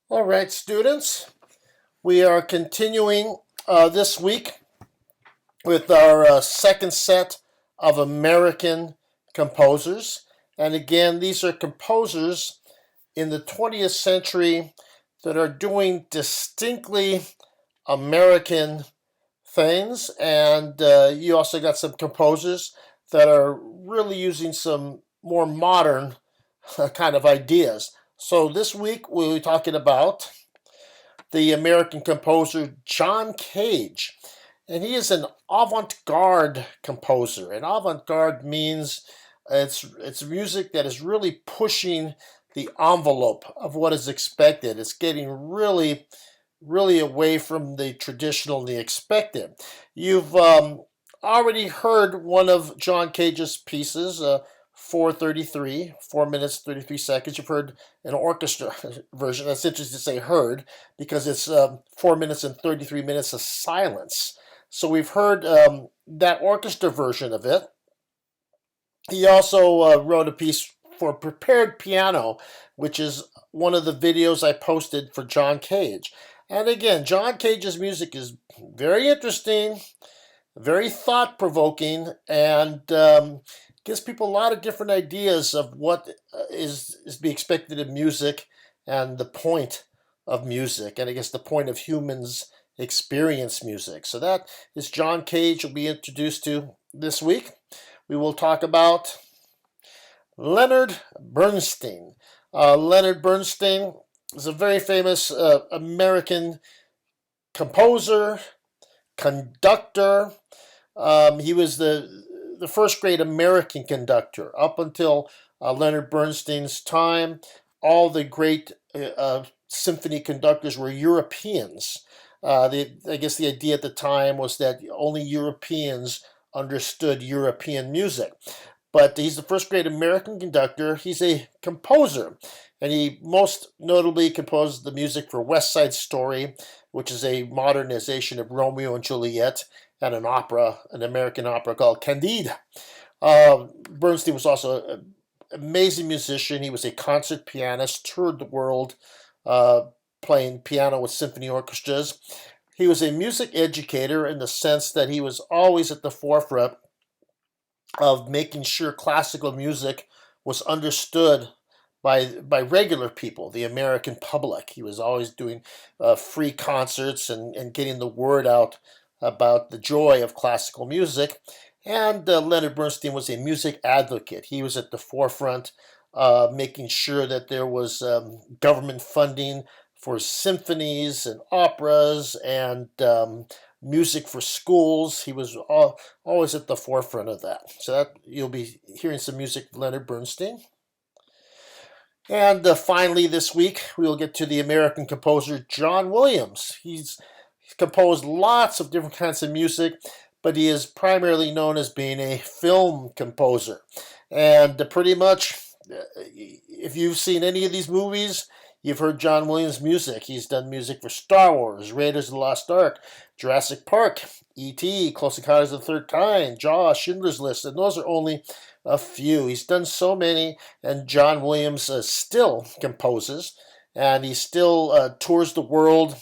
All right, students, we are continuing this week with our second set of American composers. And again, these are composers in the 20th century that are doing distinctly American things. And you also got some composers that are really using some more modern kind of ideas. So this week we'll be talking about the American composer John Cage. And he is an avant-garde composer. And avant-garde means it's music that is really pushing the envelope of what is expected. It's getting really away from the traditional and the expected. You've already heard one of John Cage's pieces, 4:33, 4 minutes 33 seconds. You've heard an orchestra version. That's interesting to say heard because it's 4 minutes and 33 minutes of silence. So we've heard that orchestra version of it. He also wrote a piece for prepared piano, which is one of the videos I posted for John Cage. And again, John Cage's music is very interesting, very thought-provoking, and gives people a lot of different ideas of what is to be expected in music and the point of music, and I guess the point of humans experience music. So that is John Cage will be introduced to this week. We will talk about Leonard Bernstein. Leonard Bernstein is a very famous American composer, conductor. He was the first great American conductor. Up until Leonard Bernstein's time, all the great symphony conductors were Europeans. I guess the idea at the time was that only Europeans understood European music. But he's the first great American conductor. He's a composer, and he most notably composed the music for West Side Story, which is a modernization of Romeo and Juliet, and an opera, an American opera called Candide. Bernstein was also an amazing musician. He was a concert pianist, toured the world playing piano with symphony orchestras. He was a music educator in the sense that he was always at the forefront of making sure classical music was understood by regular people, the American public. He was always doing free concerts and getting the word out about the joy of classical music. And Leonard Bernstein was a music advocate. He was at the forefront making sure that there was government funding for symphonies and operas and music for schools. He was always at the forefront of that. So that you'll be hearing some music from Leonard Bernstein. And finally, this week, we will get to the American composer John Williams. He's composed lots of different kinds of music, but he is primarily known as being a film composer. And pretty much, if you've seen any of these movies, you've heard John Williams' music. He's done music for Star Wars, Raiders of the Lost Ark, Jurassic Park, E.T., Close Encounters of the Third Kind, Jaws, Schindler's List, and those are only a few. He's done so many, and John Williams still composes, and he still tours the world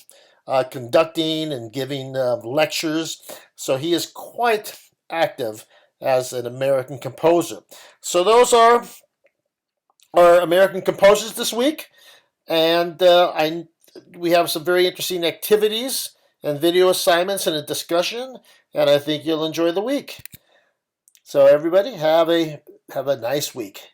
conducting and giving lectures. So he is quite active as an American composer. So those are our American composers this week, and we have some very interesting activities and video assignments and a discussion, and I think you'll enjoy the week. So everybody have a nice week.